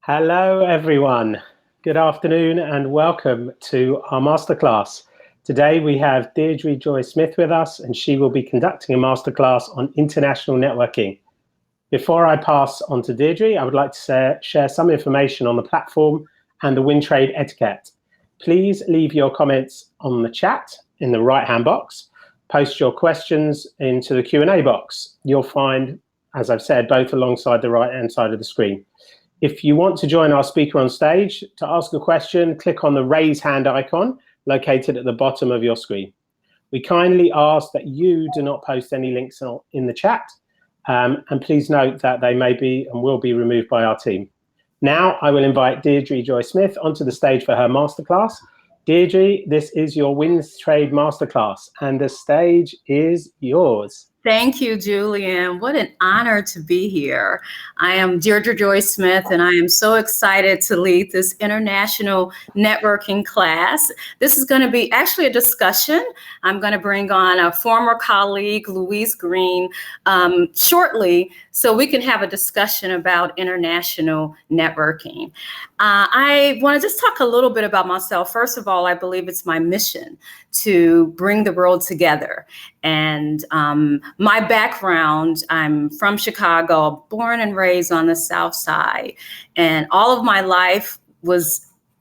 Hello, everyone. Good afternoon and welcome to our masterclass. Today we have Deirdre Joy Smith with us, and she will be conducting a masterclass on international networking. Before I pass on to Deirdre, I would like to share some information on the platform and the WinTrade etiquette. Please leave your comments on the chat in the right-hand box. Post your questions into the Q&A box. You'll find, as I've said, both alongside the right-hand side of the screen. If you want to join our speaker on stage to ask a question, click on the raise hand icon located at the bottom of your screen. We kindly ask that you do not post any links in the chat, and please note that they may be and will be removed by our team. Now I will invite Deirdre Joy Smith onto the stage for her masterclass. Deirdre, this is your WinTrade masterclass and the stage is yours. Thank you, Julian. What an honor to be here. I am Deirdre Joy Smith, and I am so excited to lead this international networking class. This is going to be actually a discussion. I'm going to bring on a former colleague, Louise Green, shortly, so we can have a discussion about international networking. I want to just talk a little bit about myself. First of all, I believe it's my mission to bring the world together. And my background, I'm from Chicago, born and raised on the South Side. And all of my life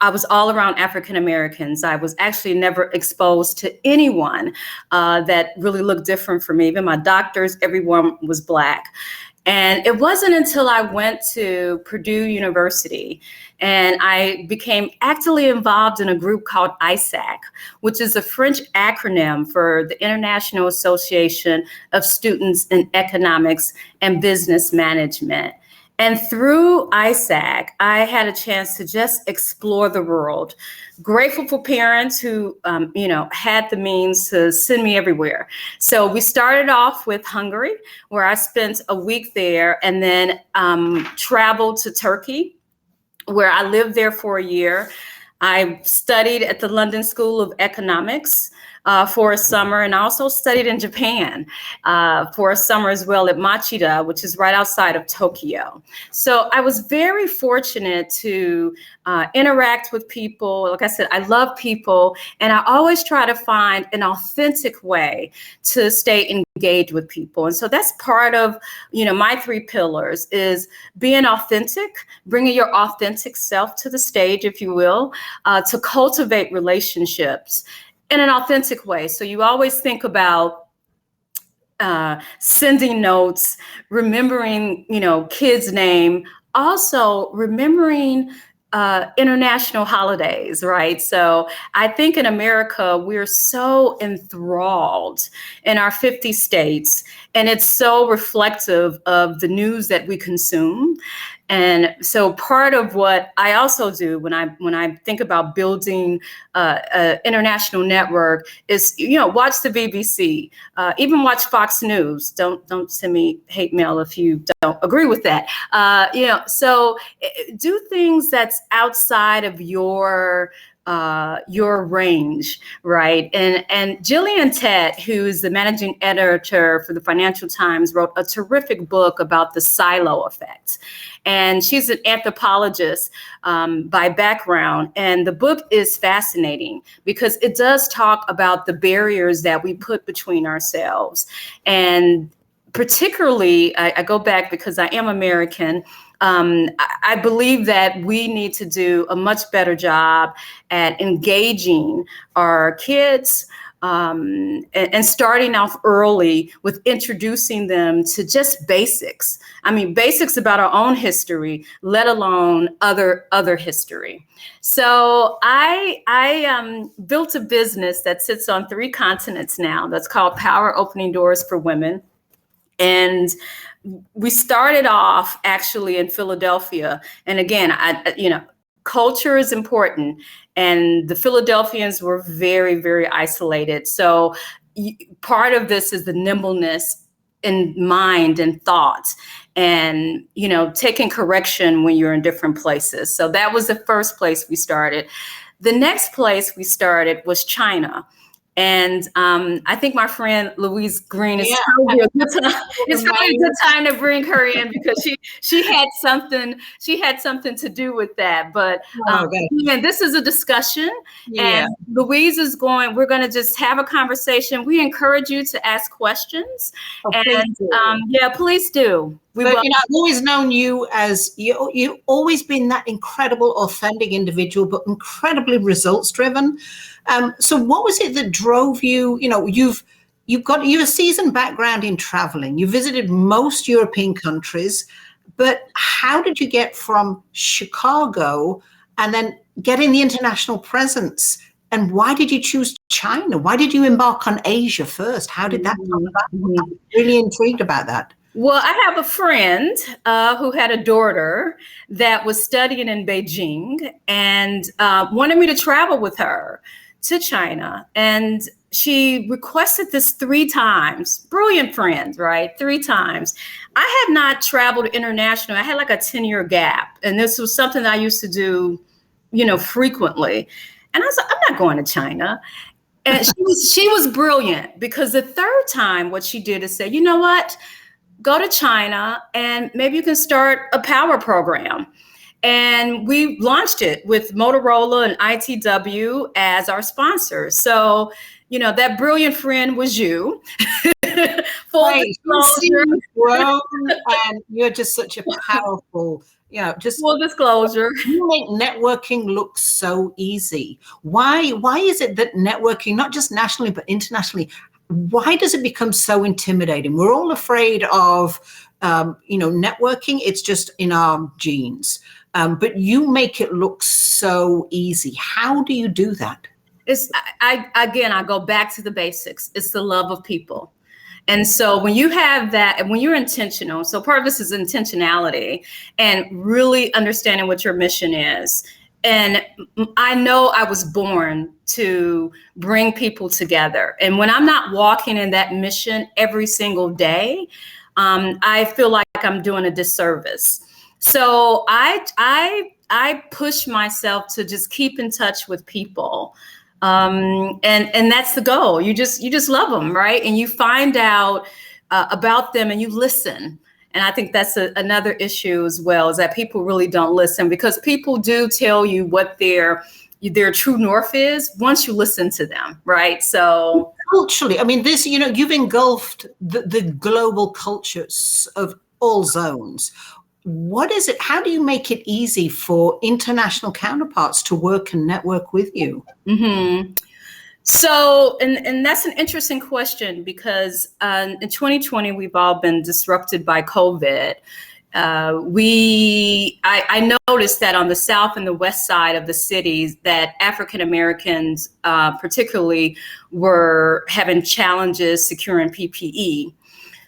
I was all around African Americans. I was actually never exposed to anyone that really looked different from me. Even my doctors, everyone was Black. And it wasn't until I went to Purdue University and I became actively involved in a group called ISAC, which is a French acronym for the International Association of Students in Economics and Business Management. And through ISAC, I had a chance to just explore the world. Grateful for parents who, had the means to send me everywhere. So we started off with Hungary, where I spent a week there, and then traveled to Turkey, where I lived there for a year. I studied at the London School of Economics for a summer, and I also studied in Japan for a summer as well at Machida, which is right outside of Tokyo. So I was very fortunate to interact with people. Like I said, I love people, and I always try to find an authentic way to stay engaged with people. And so that's part of, my 3 pillars is being authentic, bringing your authentic self to the stage, if you will, to cultivate relationships in an authentic way. So you always think about sending notes, remembering, kids' name, also remembering international holidays, right? So I think in America, we're so enthralled in our 50 states, and it's so reflective of the news that we consume. And so part of what I also do when I think about building an international network is, watch the BBC, even watch Fox News. Don't send me hate mail if you don't agree with that. So do things that's outside of your range, right? And Gillian Tett, who is the managing editor for the Financial Times, wrote a terrific book about the silo effect. And she's an anthropologist by background. And the book is fascinating because it does talk about the barriers that we put between ourselves. And particularly, I go back because I am American. I believe that we need to do a much better job at engaging our kids and starting off early with introducing them to just basics. I mean, basics about our own history, let alone other history. So I built a business that sits on 3 continents now that's called Power Opening Doors for Women. And we started off actually in Philadelphia. And again, culture is important. And the Philadelphians were very, very isolated. So part of this is the nimbleness in mind and thought, and, you know, taking correction when you're in different places. So that was the first place we started. The next place we started was China. And I think my friend Louise Green is probably a good time. It's probably a good time to bring her in, because she had something to do with that. But again, this is a discussion, and Louise is going. We're going to just have a conversation. We encourage you to ask questions, please do. But you know, I've always known you as you've always been that incredible, authentic individual, but incredibly results driven. So what was it that drove you? You know, you've a seasoned background in traveling. You visited most European countries, but how did you get from Chicago and then getting the international presence? And why did you choose China? Why did you embark on Asia first? How did that come about? I'm really intrigued about that. Well, I have a friend who had a daughter that was studying in Beijing and wanted me to travel with her to China. And she requested this 3 times. Brilliant friend, right? 3 times. I had not traveled internationally. I had like a 10-year gap. And this was something that I used to do, you know, frequently. And I was like, I'm not going to China. And she was brilliant, because the 3rd time what she did is say, you know what? Go to China and maybe you can start a power program. And we launched it with Motorola and ITW as our sponsors. So, you know, that brilliant friend was you. Full disclosure. And you're just such a powerful, you know, just full disclosure. You make networking look so easy. Why is it that networking, not just nationally, but internationally, why does it become so intimidating? We're all afraid of, you know, networking. It's just in our genes. But you make it look so easy. How do you do that? I go back to the basics. It's the love of people. And so when you have that, and when you're intentional, so part of this is intentionality and really understanding what your mission is. And I know I was born to bring people together. And when I'm not walking in that mission every single day, I feel like I'm doing a disservice. So I push myself to just keep in touch with people. And that's the goal. You just love them, right? And you find out about them and you listen. And I think that's another issue as well, is that people really don't listen, because people do tell you what their true north is once you listen to them, right? So culturally, I mean, this, you know, you've engulfed the global cultures of all zones. What is it? How do you make it easy for international counterparts to work and network with you? Mm-hmm. So, and that's an interesting question, because in 2020, we've all been disrupted by COVID. I noticed that on the south and the west side of the cities, that African Americans particularly were having challenges securing PPE.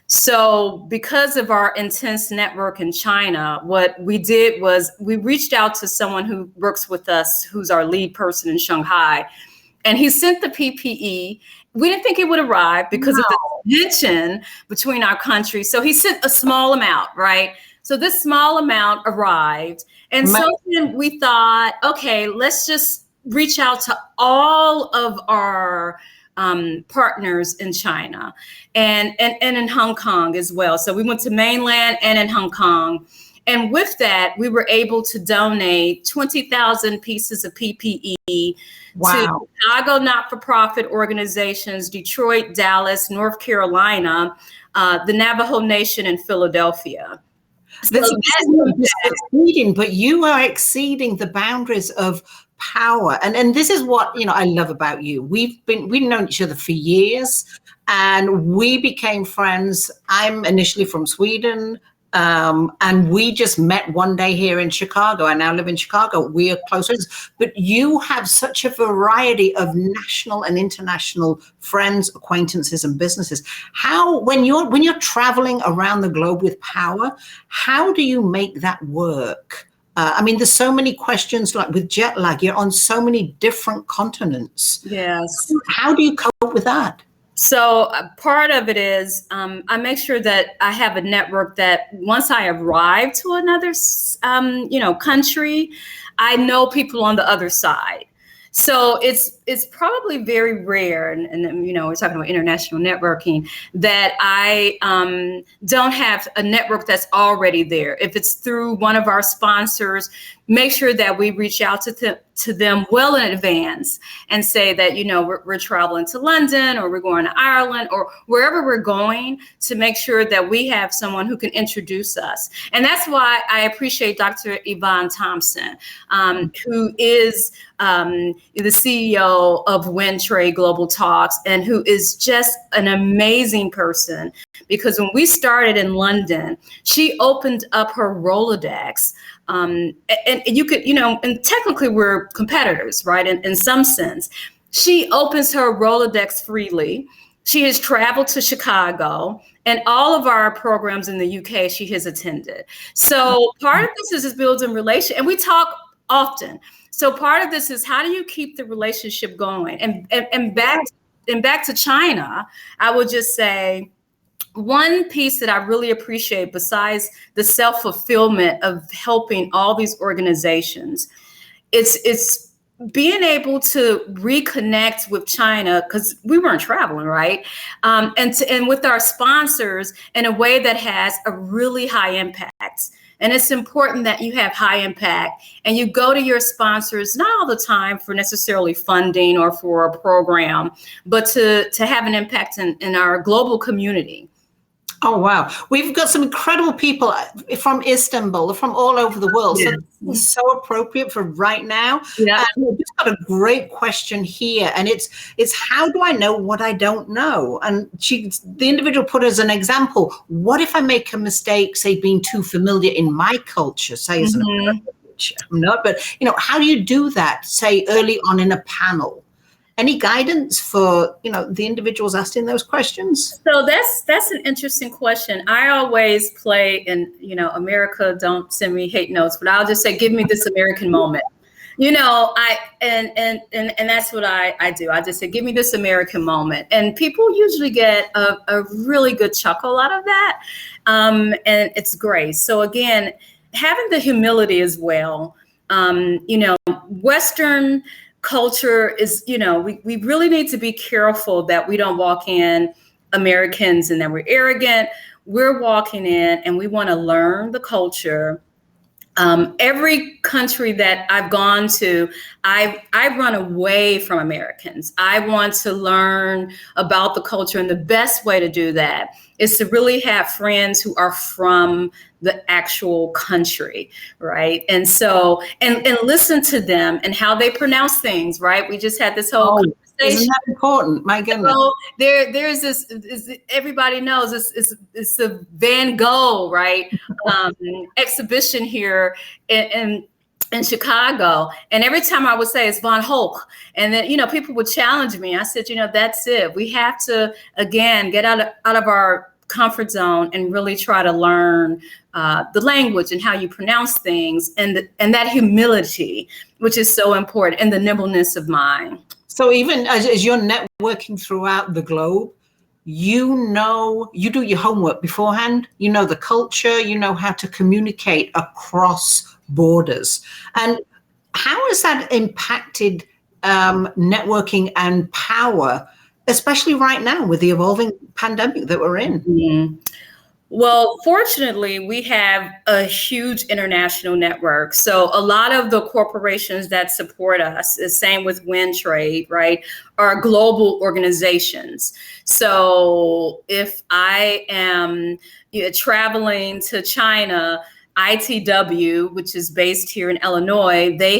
So because of our intense network in China, what we did was we reached out to someone who works with us, who's our lead person in Shanghai, and he sent the PPE. We didn't think it would arrive because of the tension between our countries. So he sent a small amount, right? So this small amount arrived. And so then we thought, okay, let's just reach out to all of our partners in China and in Hong Kong as well. So we went to mainland and in Hong Kong. And with that, we were able to donate 20,000 pieces of PPE to Chicago not-for-profit organizations, Detroit, Dallas, North Carolina, the Navajo Nation in Philadelphia. So exceeding, but you are exceeding the boundaries of power. And this is what, you know, I love about you. We've known each other for years, and we became friends. I'm initially from Sweden, and we just met one day here in Chicago. I now live in Chicago. We are close friends, but you have such a variety of national and international friends, acquaintances, and businesses. How, when you're traveling around the globe with power, how do you make that work? I mean, there's so many questions, like with jet lag, you're on so many different continents. Yes. How do you cope with that? So part of it is I make sure that I have a network that once I arrive to another, country, I know people on the other side. So it's probably very rare, and we're talking about international networking, that I don't have a network that's already there. If it's through one of our sponsors, make sure that we reach out to them well in advance and say that, we're traveling to London, or we're going to Ireland, or wherever we're going, to make sure that we have someone who can introduce us. And that's why I appreciate Dr. Yvonne Thompson, who is the CEO of WinTrade Global Talks, and who is just an amazing person, because when we started in London, she opened up her Rolodex. And you could, and technically we're competitors, right? In some sense, she opens her Rolodex freely. She has traveled to Chicago, and all of our programs in the UK she has attended. So part of this is building relation, and we talk often. So part of this is, how do you keep the relationship going? And back to China, I would just say, one piece that I really appreciate, besides the self-fulfillment of helping all these organizations, it's being able to reconnect with China, because we weren't traveling, right? And with our sponsors in a way that has a really high impact. And it's important that you have high impact, and you go to your sponsors, not all the time for necessarily funding or for a program, but to have an impact in our global community. Oh, wow. We've got some incredible people from Istanbul, from all over the world. Yes. So this is so appropriate for right now. Yeah. We've just got a great question here. And it's how do I know what I don't know? And the individual put as an example, what if I make a mistake, say, being too familiar in my culture, say, as an American, which I'm not, but, how do you do that, say, early on in a panel? Any guidance for, the individuals asking those questions? So that's an interesting question. I always play, and America, don't send me hate notes, but I'll just say, give me this American moment. And that's what I do. I just say, give me this American moment. And people usually get a really good chuckle out of that. And it's great. So again, having the humility as well. Western culture is, we really need to be careful that we don't walk in Americans and that we're arrogant. We're walking in and we want to learn the culture. Every country that I've gone to, I run away from Americans. I want to learn about the culture, and the best way to do that is to really have friends who are from the actual country, right? And so, and listen to them and how they pronounce things, right? We just had this whole conversation. Isn't that important? My goodness. So there's this, everybody knows it's a Van Gogh, right? Exhibition here in Chicago. And every time I would say it's Von Hulk, and then, people would challenge me. I said, that's it. We have to, again, get out of our comfort zone and really try to learn the language and how you pronounce things, and that humility, which is so important, and the nimbleness of mind. So even as you're networking throughout the globe, you do your homework beforehand, the culture, how to communicate across borders. And how has that impacted networking and power, especially right now with the evolving pandemic that we're in? Mm-hmm. Well, fortunately, we have a huge international network. So a lot of the corporations that support us, the same with WinTrade, right, are global organizations. So if I am traveling to China, ITW, which is based here in Illinois, they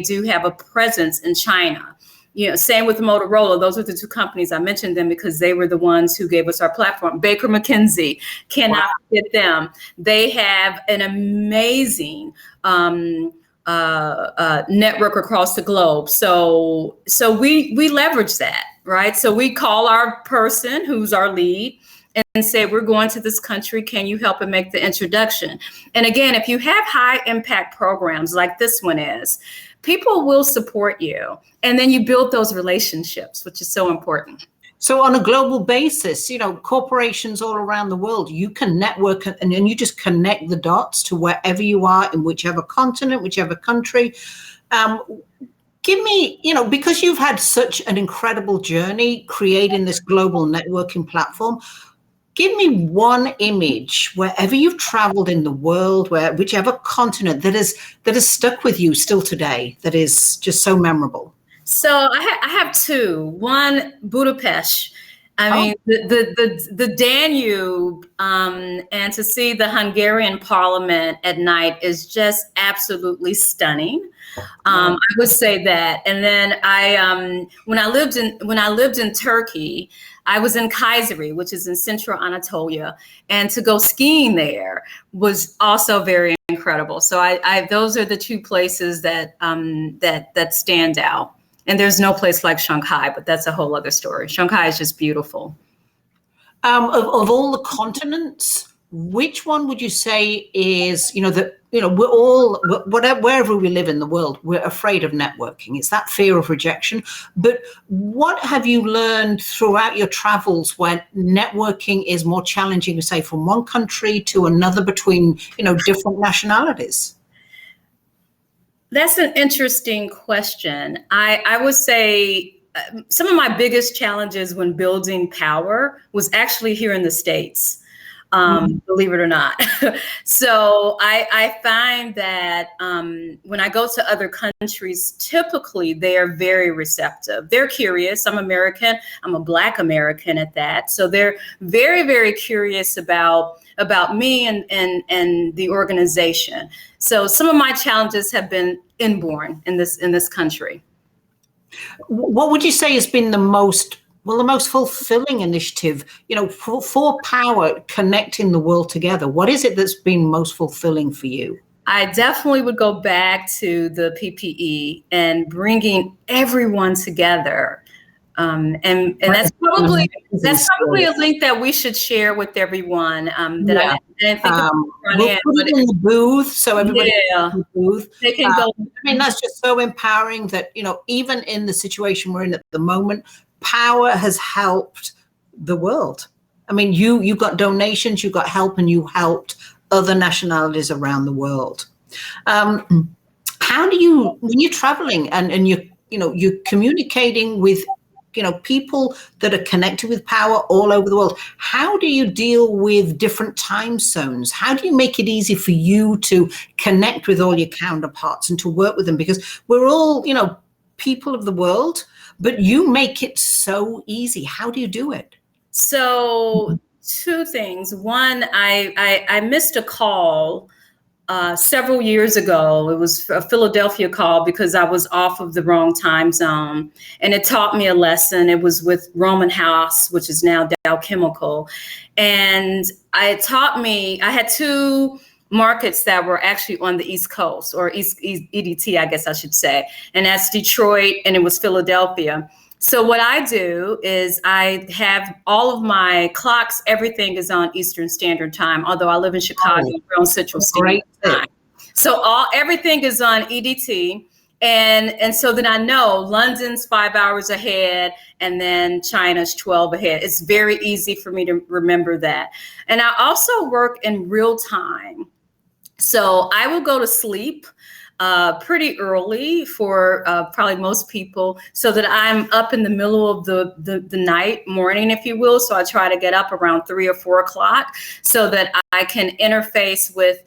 do have a presence in China. Same with Motorola. Those are the two companies. I mentioned them because they were the ones who gave us our platform. Baker McKenzie, cannot forget them. They have an amazing network across the globe. So we leverage that, right? So we call our person who's our lead and say, we're going to this country. Can you help and make the introduction? And again, if you have high impact programs like this one is, people will support you. And then you build those relationships, which is so important. So on a global basis, corporations all around the world, you can network and then you just connect the dots to wherever you are in whichever continent, whichever country. Give me, because you've had such an incredible journey creating this global networking platform, give me one image wherever you've traveled in the world, whichever continent that has stuck with you still today, that is just so memorable. So I have two. One, Budapest. I mean, the Danube, and to see the Hungarian parliament at night is just absolutely stunning. I would say that. And then when I lived in Turkey, I was in Kayseri, which is in central Anatolia, and to go skiing there was also very incredible. So those are the two places that stand out. And there's no place like Shanghai, but that's a whole other story. Shanghai is just beautiful. Of all the continents, which one would you say is, we're all, wherever we live in the world, we're afraid of networking. It's that fear of rejection. But what have you learned throughout your travels when networking is more challenging, say, from one country to another between, different nationalities? That's an interesting question. I would say some of my biggest challenges when building power was actually here in the States, believe it or not. So I find that when I go to other countries, typically they are very receptive. They're curious. I'm American. I'm a Black American at that. So they're very, very curious about me and the organization. So some of my challenges have been inborn in this country. What would you say has been the most fulfilling initiative, for power, connecting the world together? What is it that's been most fulfilling for you? I definitely would go back to the PPE and bringing everyone together. And that's probably a link that we should share with everyone. I didn't think of we'll put it in the booth so everybody can in the booth. They can go. That's just so empowering that even in the situation we're in at the moment, power has helped the world. I mean, you got donations, you got help, and you helped other nationalities around the world. How do you, when you're traveling and you're communicating with people that are connected with power all over the world, how do you deal with different time zones? How do you make it easy for you to connect with all your counterparts and to work with them? Because we're all, people of the world, but you make it so easy. How do you do it? So two things. One, I missed a call several years ago. It was a Philadelphia call because I was off of the wrong time zone, and it taught me a lesson. It was with Roman House, which is now Dow Chemical, and it taught me. I had two markets that were actually on the East Coast, or East EDT, I guess I should say, and that's Detroit, and it was Philadelphia. So what I do is I have all of my clocks, everything is on Eastern Standard Time, although I live in Chicago, we're on Central Standard Time. So everything is on EDT. And so then I know London's 5 hours ahead, and then China's 12 ahead. It's very easy for me to remember that. And I also work in real time. So I will go to sleep pretty early for probably most people, so that I'm up in the middle of the night, morning, if you will. So I try to get up around 3 or 4 o'clock so that I can interface with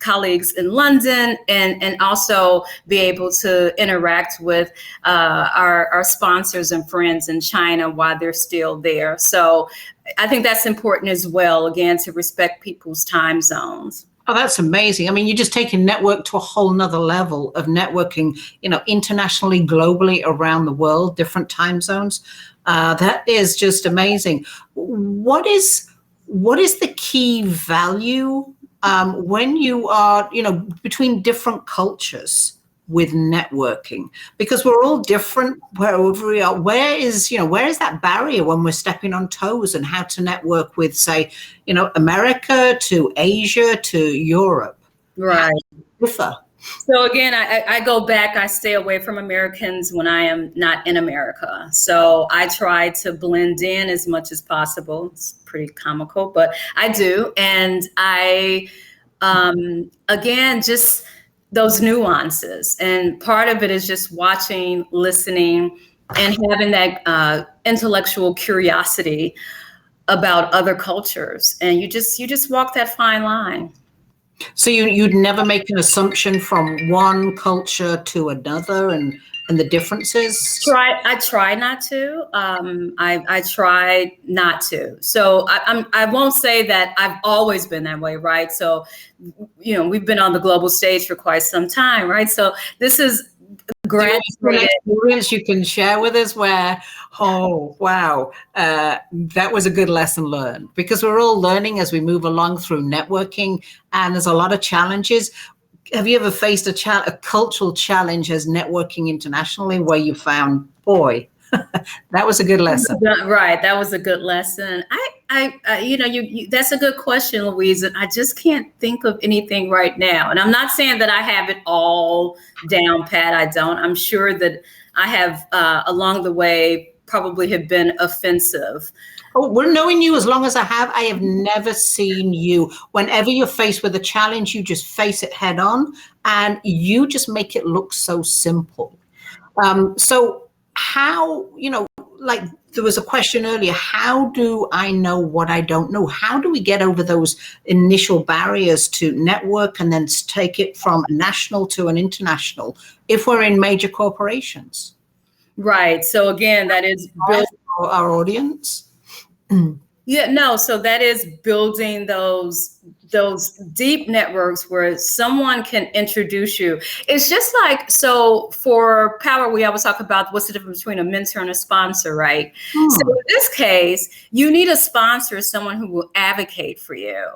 colleagues in London and also be able to interact with our sponsors and friends in China while they're still there. So I think that's important as well, again, to respect people's time zones. Oh, that's amazing. I mean, you're just taking network to a whole nother level of networking, internationally, globally, around the world, different time zones. That is just amazing. What is the key value when you are, between different cultures with networking? Because we're all different wherever we are. Where is that barrier when we're stepping on toes, and how to network with, say, America to Asia to Europe? Right. So again, I go back, I stay away from Americans when I am not in America. So I try to blend in as much as possible. It's pretty comical, but I do. And again, just those nuances. And part of it is just watching, listening, and having that intellectual curiosity about other cultures. And you just walk that fine line. So you'd never make an assumption from one culture to another and the differences? I try not to. I try not to. So I won't say that I've always been that way, right? So, we've been on the global stage for quite some time, right? So this is great experience you can share with us where, oh, wow, that was a good lesson learned, because we're all learning as we move along through networking, and there's a lot of challenges. Have you ever faced a cultural challenge as networking internationally where you found, boy, that was a good lesson? Right. That was a good lesson. That's a good question, Louise. And I just can't think of anything right now. And I'm not saying that I have it all down pat. I don't. I'm sure that I have along the way probably have been offensive. Oh, we're knowing you as long as I have never seen you. Whenever you're faced with a challenge, you just face it head on and you just make it look so simple. So how, like there was a question earlier, how do I know what I don't know? How do we get over those initial barriers to network and then take it from a national to an international if we're in major corporations? Right. So again, that is our audience. Yeah, no. So that is building those deep networks where someone can introduce you. It's just like, so for power, we always talk about what's the difference between a mentor and a sponsor, right? So in this case, you need a sponsor, someone who will advocate for you.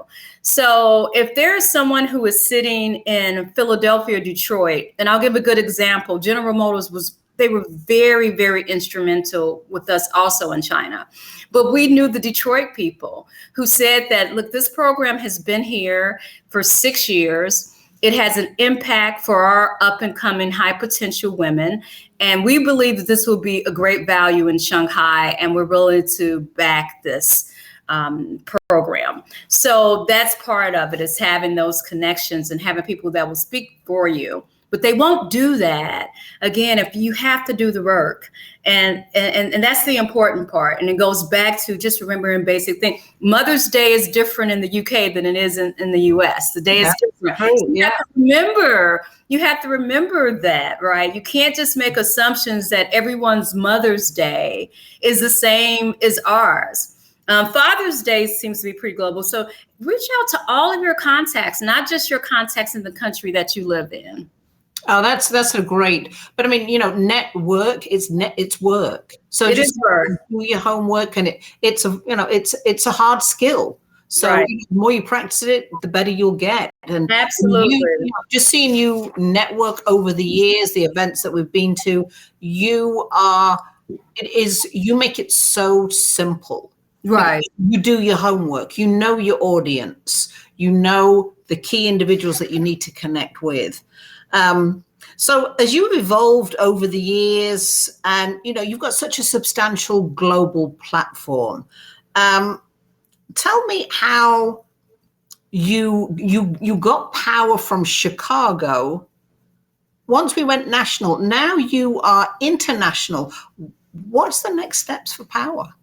So if there's someone who is sitting in Philadelphia or Detroit, and I'll give a good example, General Motors they were very, very instrumental with us also in China. But we knew the Detroit people who said that, look, this program has been here for 6 years. It has an impact for our up and coming high potential women. And we believe that this will be a great value in Shanghai. And we're willing to back this program. So that's part of it, is having those connections and having people that will speak for you. But they won't do that, again, if you have to do the work. And that's the important part. And it goes back to just remembering basic thing. Mother's Day is different in the UK than it is in the US. The day is different. So you have to remember that, right? You can't just make assumptions that everyone's Mother's Day is the same as ours. Father's Day seems to be pretty global. So reach out to all of your contacts, not just your contacts in the country that you live in. Oh, that's a great, but I mean, network it's work. So it just do your homework, and it's a hard skill. So right. The more you practice it, the better you'll get. And absolutely, just seeing you network over the years, the events that we've been to, you make it so simple. Right. You do your homework. You know your audience. You know the key individuals that you need to connect with. So as you've evolved over the years, and you've got such a substantial global platform, tell me how you got power from Chicago. Once we went national, now you are international. What's the next steps for power?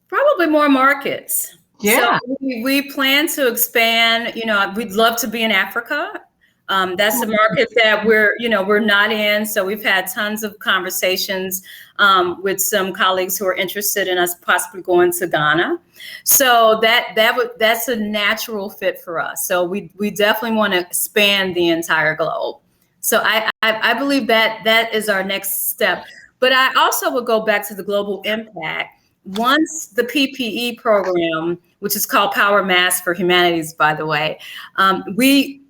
Probably more markets. Yeah. So we plan to expand. We'd love to be in Africa. That's a market that we're not in. So we've had tons of conversations with some colleagues who are interested in us possibly going to Ghana. So that's a natural fit for us. So we definitely want to expand the entire globe. So I believe that is our next step. But I also would go back to the global impact. Once the PPE program, which is called Power Mass for Humanities, by the way, we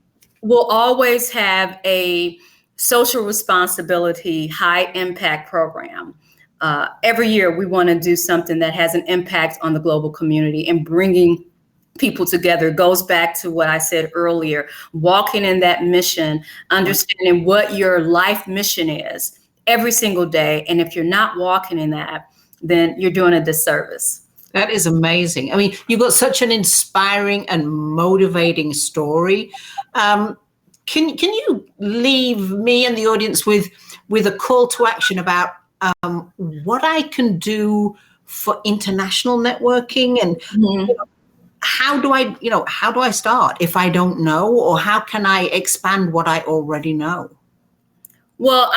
will always have a social responsibility, high impact program. Every year we want to do something that has an impact on the global community and bringing people together. It goes back to what I said earlier, walking in that mission, understanding what your life mission is every single day. And if you're not walking in that, then you're doing a disservice. That is amazing. I mean, you've got such an inspiring and motivating story. Can you leave me and the audience with a call to action about what I can do for international networking, and how do I start if I don't know, or how can I expand what I already know? Well,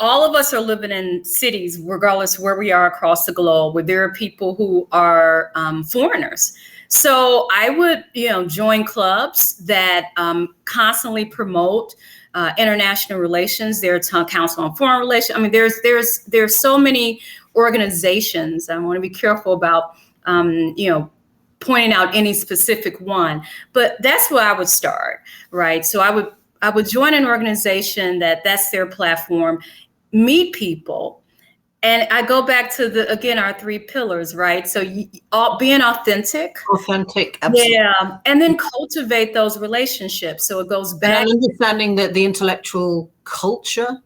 all of us are living in cities, regardless of where we are across the globe, where there are people who are foreigners. So I would, join clubs that constantly promote international relations. There's Council on Foreign Relations. I mean, there's so many organizations. I want to be careful about, pointing out any specific one, but that's where I would start, right? So I would join an organization that's their platform, meet people. And I go back to our 3 pillars, right? So being authentic. Authentic, absolutely. Yeah. And then cultivate those relationships. So it goes back. And understanding that the intellectual culture.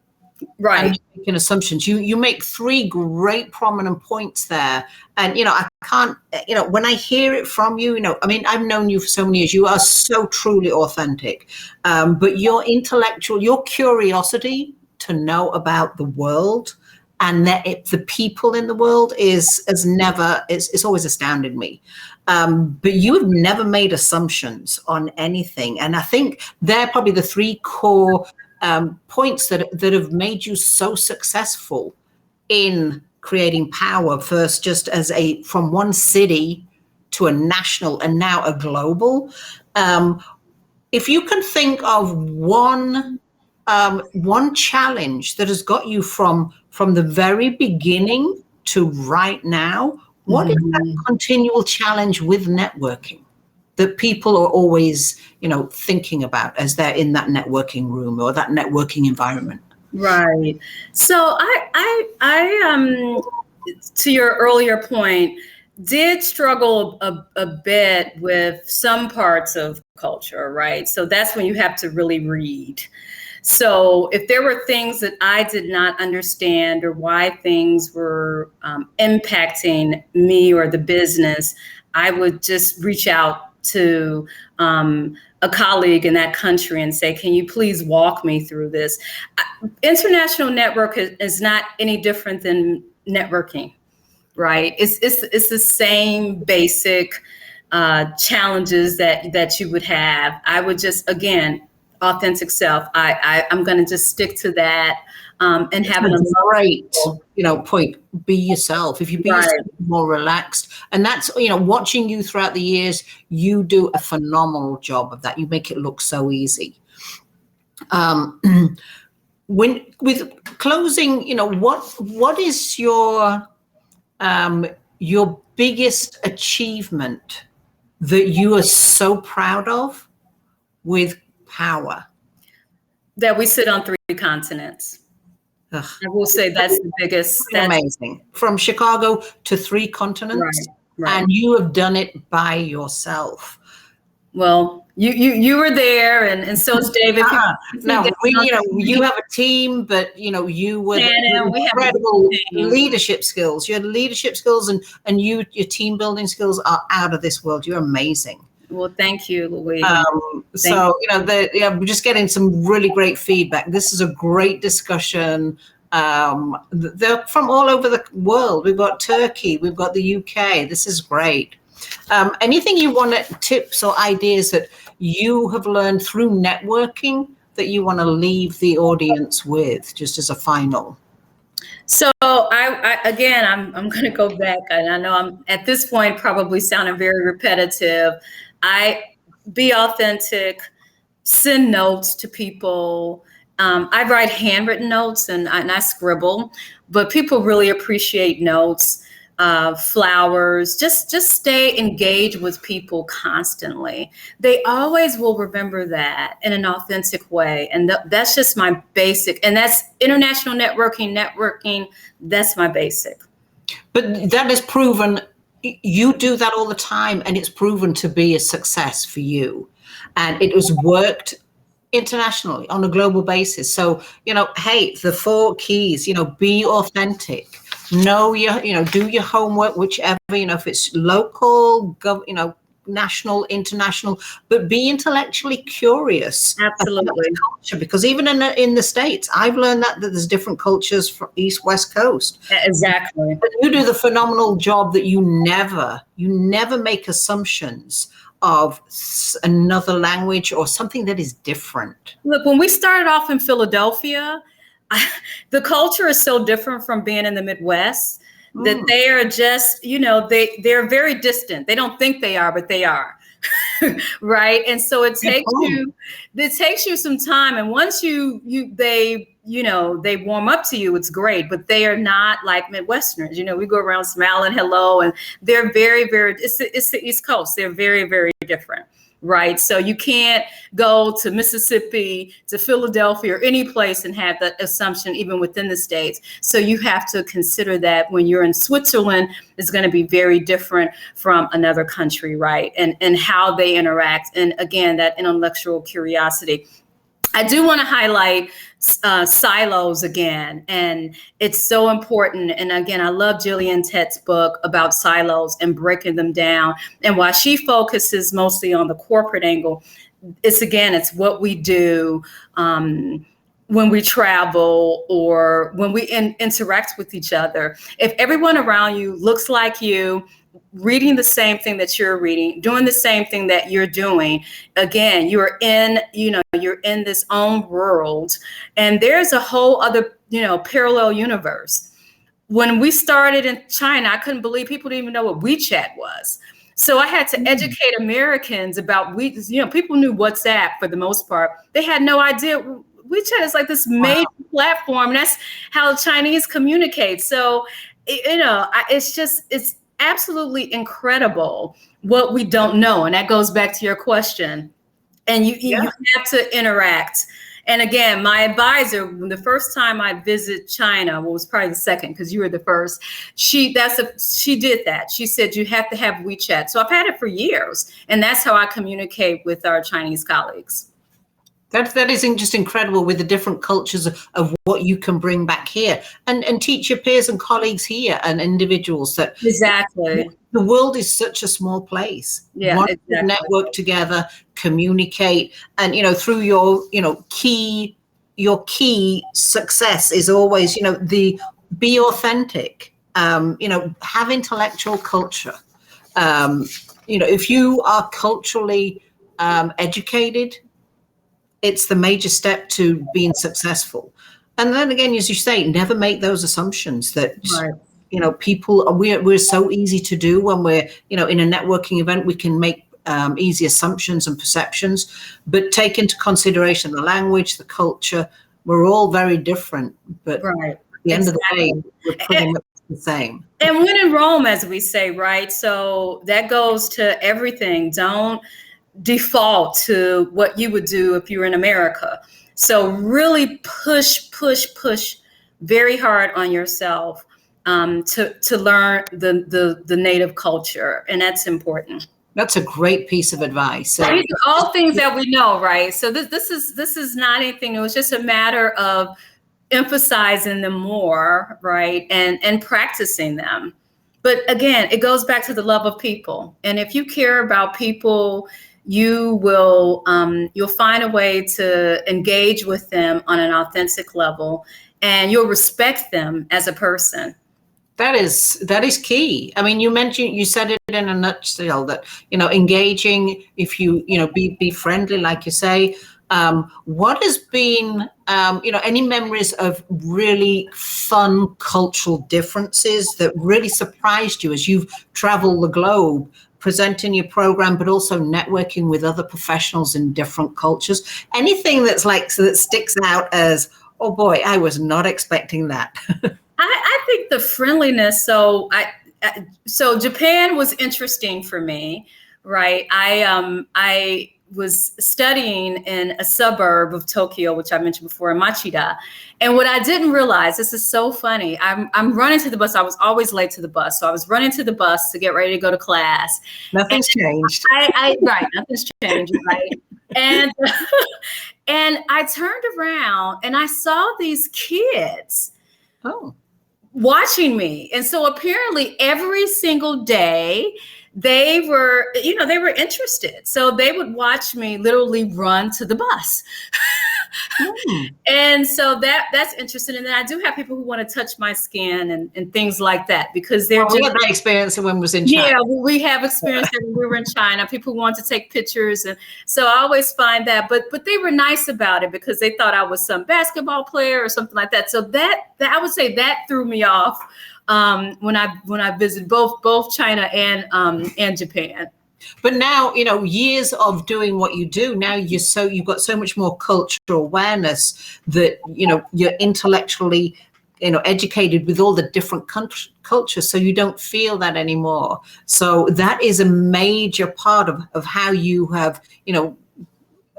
Right. And making assumptions. You make 3 great prominent points there. And, I can't, when I hear it from you, I mean, I've known you for so many years. You are so truly authentic. But your your curiosity to know about the world and the people in the world it's always astounded me. But you have never made assumptions on anything. And I think they're probably the 3 core points that have made you so successful in creating power, first just from one city to a national and now a global. If you can think of one challenge that has got you from the very beginning to right now, what is that continual challenge with networking that people are always, thinking about as they're in that networking room or that networking environment? Right. So I to your earlier point, did struggle a bit with some parts of culture, right? So that's when you have to really read. So if there were things that I did not understand or why things were impacting me or the business, I would just reach out to a colleague in that country and say, can you please walk me through this? International network is not any different than networking, right? It's the same basic challenges that you would have. I would just, again, authentic self. I'm going to just stick to that and have a great, point. Be yourself. If you be yourself, more relaxed, and that's watching you throughout the years, you do a phenomenal job of that. You make it look so easy. When with closing, what is your biggest achievement that you are so proud of with power? That we sit on 3 continents. Ugh. I will say that's the biggest. That's amazing. From Chicago to 3 continents, right. And you have done it by yourself. Well, you were there, and so is David. No, you have a team, but you were incredible leadership skills. Your leadership skills and your team building skills are out of this world. You're amazing. Well, thank you, Louise. We're just getting some really great feedback. This is a great discussion. They're from all over the world. We've got Turkey, we've got the UK. This is great. Anything you want to tips or ideas that you have learned through networking that you want to leave the audience with, just as a final? So I'm going to go back, and I know I'm at this point probably sounding very repetitive. Be authentic, send notes to people. I write handwritten notes and I scribble, but people really appreciate notes, flowers. Just stay engaged with people constantly. They always will remember that in an authentic way. And that's just my basic, and that's international networking, that's my basic. But that is proven you do that all the time, and it's proven to be a success for you. And it has worked internationally on a global basis. So, hey, the 4 keys, be authentic, know your, do your homework, whichever, if it's local, national, international, but be intellectually curious. Absolutely. Culture, because even in the States, I've learned that there's different cultures from East, West Coast. Exactly. But you do the phenomenal job that you never make assumptions of another language or something that is different. Look, when we started off in Philadelphia, the culture is so different from being in the Midwest that they are just, they're very distant. They don't think they are, but they are. Right. And so it takes you some time. And once they warm up to you, it's great, but they are not like Midwesterners. We go around smiling hello, and they're very, very, it's the East Coast. They're very, very different. Right. So you can't go to Mississippi, to Philadelphia, or any place and have that assumption even within the States. So you have to consider that when you're in Switzerland, it's going to be very different from another country. Right. And how they interact. And again, that intellectual curiosity. I do want to highlight silos again, and it's so important. And again, I love Jillian Tett's book about silos and breaking them down. And while she focuses mostly on the corporate angle, it's what we do when we travel or when we interact with each other. If everyone around you looks like you, reading the same thing that you're reading, doing the same thing that you're doing, again, you're in this own world, and there's a whole other, parallel universe. When we started in China, I couldn't believe people didn't even know what WeChat was. So I had to educate Americans about people knew WhatsApp for the most part. They had no idea. WeChat is like this major platform, and that's how Chinese communicate. So, it's absolutely incredible what we don't know. And that goes back to your question. And you have to interact. And again, my advisor, the first time I visited China, was probably the second, because you were the first, she did that. She said, you have to have WeChat. So I've had it for years. And that's how I communicate with our Chinese colleagues. That is just incredible, with the different cultures of what you can bring back here and teach your peers and colleagues here and individuals that exactly the world is such a small place. Yeah, exactly. Network together, communicate, and through your key success is always the be authentic. Have intellectual culture. If you are culturally educated, it's the major step to being successful. And then again, as you say, never make those assumptions that, people, we're so easy to do when we're, in a networking event. We can make easy assumptions and perceptions, but take into consideration the language, the culture. We're all very different, but at the end of the day, we're pretty much the same. And when in Rome, as we say, right? So that goes to everything. Don't default to what you would do if you were in America. So really push very hard on yourself to learn the native culture, and that's important. That's a great piece of advice. These are all things that we know, right? So this is not anything. It was just a matter of emphasizing them more, right, and practicing them. But again, it goes back to the love of people, and if you care about people, you will you'll find a way to engage with them on an authentic level, and you'll respect them as a person. That is key. I mean, you said it in a nutshell that, engaging, if you be friendly, like you say. What has been, any memories of really fun cultural differences that really surprised you as you've traveled the globe, presenting your program, but also networking with other professionals in different cultures? Anything that sticks out as, oh boy, I was not expecting that. I think the friendliness. So so Japan was interesting for me, right? was studying in a suburb of Tokyo, which I mentioned before, in Machida. And what I didn't realize, this is so funny, I'm running to the bus. I was always late to the bus. So I was running to the bus to get ready to go to class. Nothing's changed. Right, nothing's changed, right? And and I turned around and I saw these kids watching me. And so apparently every single day they were interested. So they would watch me literally run to the bus. And so that's interesting. And then I do have people who want to touch my skin and things like that, because they're we had that experience when we was in China. Yeah, we have experienced it when we were in China. People want to take pictures. And so I always find that, but they were nice about it because they thought I was some basketball player or something like that. So that I would say that threw me off when I visited both China and Japan. But now, years of doing what you do, now you've got so much more cultural awareness that, you're intellectually, educated with all the different cultures. So you don't feel that anymore. So that is a major part of how you have,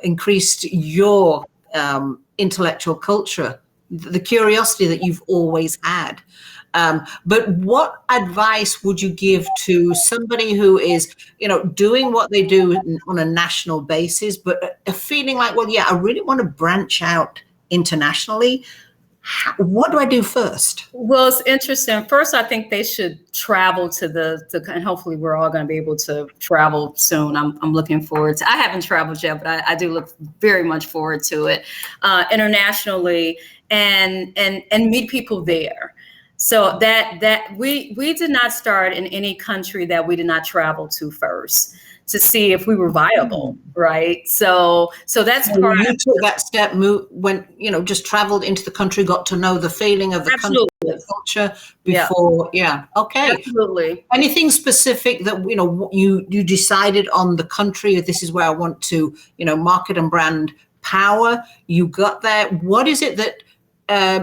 increased your intellectual culture, the curiosity that you've always had. But what advice would you give to somebody who is, doing what they do on a national basis, but feeling like, well, yeah, I really want to branch out internationally. What do I do first? Well, it's interesting. First, I think they should travel and hopefully we're all going to be able to travel soon. I'm looking forward to. I haven't traveled yet, but I do look very much forward to it internationally and meet people there. So that we did not start in any country that we did not travel to first to see if we were viable, right? So that's part. You took that step, when just traveled into the country, got to know the feeling of the country, the culture before. Yeah. Okay. Absolutely. Anything specific that you decided on the country? This is where I want to market and brand power. You got there. What is it that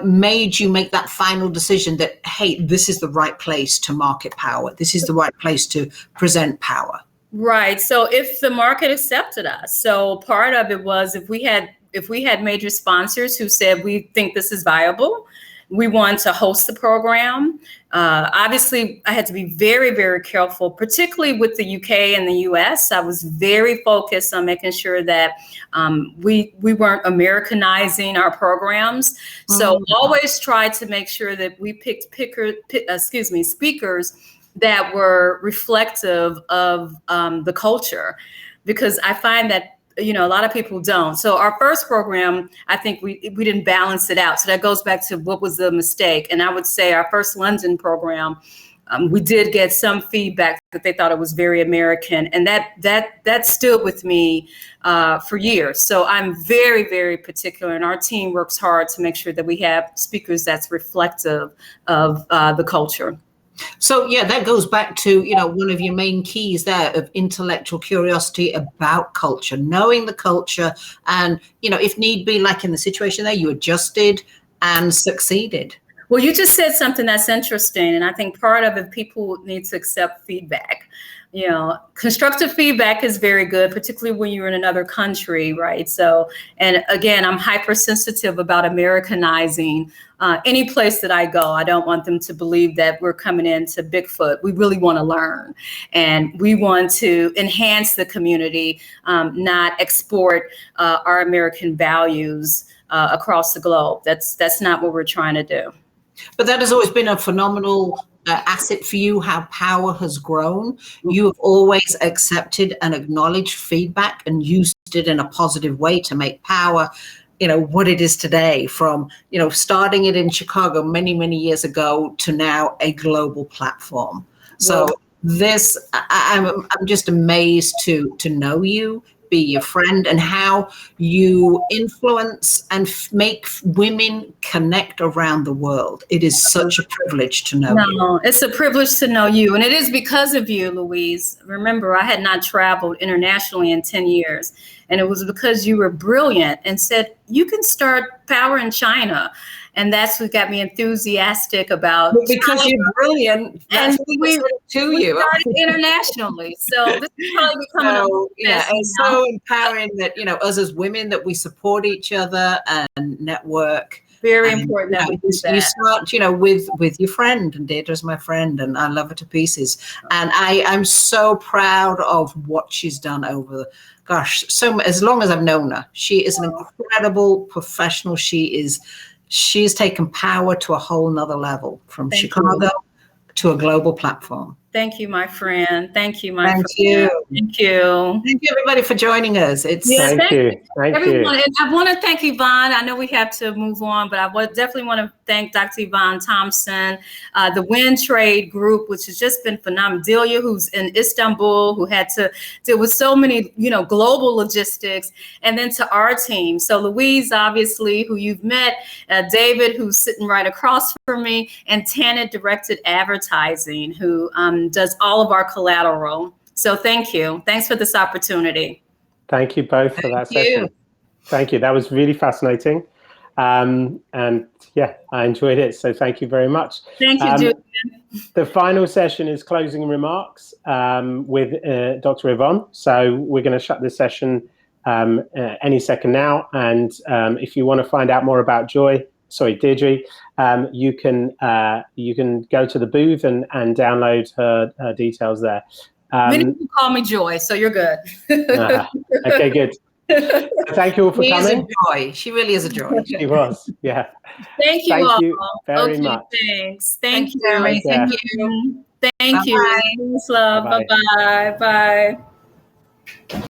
made you make that final decision that, hey, this is the right place to market power. This is the right place to present power. Right. So if the market accepted us, so part of it was if we had major sponsors who said, we think this is viable, we want to host the program. Obviously, I had to be very, very careful, particularly with the UK and the US. I was very focused on making sure that we weren't Americanizing our programs. So always tried to make sure that we picked speakers that were reflective of the culture, because I find that a lot of people don't. So our first program, I think we didn't balance it out. So that goes back to what was the mistake. And I would say our first London program, we did get some feedback that they thought it was very American, and that stood with me for years. So I'm very, very particular, and our team works hard to make sure that we have speakers that's reflective of the culture. So, yeah, that goes back to, one of your main keys there of intellectual curiosity about culture, knowing the culture. And, if need be, like in the situation there, you adjusted and succeeded. Well, you just said something that's interesting. And I think part of it, people need to accept feedback. Constructive feedback is very good, particularly when you're in another country, right? So, and again, I'm hypersensitive about Americanizing any place that I go. I don't want them to believe that we're coming into Bigfoot. We really want to learn, and we want to enhance the community, not export our American values across the globe. That's not what we're trying to do. But that has always been a phenomenal asset for you, how power has grown. You have always accepted and acknowledged feedback and used it in a positive way to make power, what it is today, from, starting it in Chicago many, many years ago to now a global platform. So this, I'm just amazed to know you, be your friend, and how you influence and make women connect around the world. It is such a privilege to know you. It's a privilege to know you. And it is because of you, Louise. Remember, I had not traveled internationally in 10 years. And it was because you were brilliant and said, you can start power in China. And that's what got me enthusiastic about. Because you're brilliant, and we started internationally. So this is probably becoming it's so empowering that, us as women, that we support each other and network. Very important that we do that. You start, with your friend, and Deirdre's my friend, and I love her to pieces. And I'm so proud of what she's done over, as long as I've known her. She is an incredible professional. She's taken power to a whole nother level, from Chicago to a global platform. Thank you, my friend. Thank you, my friend. Thank you. Thank you. Thank you, everybody, for joining us. Thank you. Everyone. And I want to thank Yvonne. I know we have to move on, but I definitely want to thank Dr. Yvonne Thompson, the Wind Trade Group, which has just been phenomenal. Delia, who's in Istanbul, who had to deal with so many, global logistics, and then to our team. So Louise, obviously, who you've met, David, who's sitting right across from me, and Tana, Directed Advertising, who does all of our collateral. So thank you. Thanks for this opportunity. Thank you both for that session. Thank you. That was really fascinating. And yeah, I enjoyed it. So thank you very much. Thank you, Julian. The final session is closing remarks with Dr. Yvonne. So we're going to shut this session any second now. And if you want to find out more about Deirdre, you can go to the booth and download her details there. Many people call me Joy, so you're good. Okay, good. So thank you all for coming. She is a joy. She really is a joy. She was, yeah. Thank you all. Thank you very much. Thanks. Thank you. Jeremy. Thank you. Thank you. Thanks, love. Bye-bye. Bye-bye. Bye.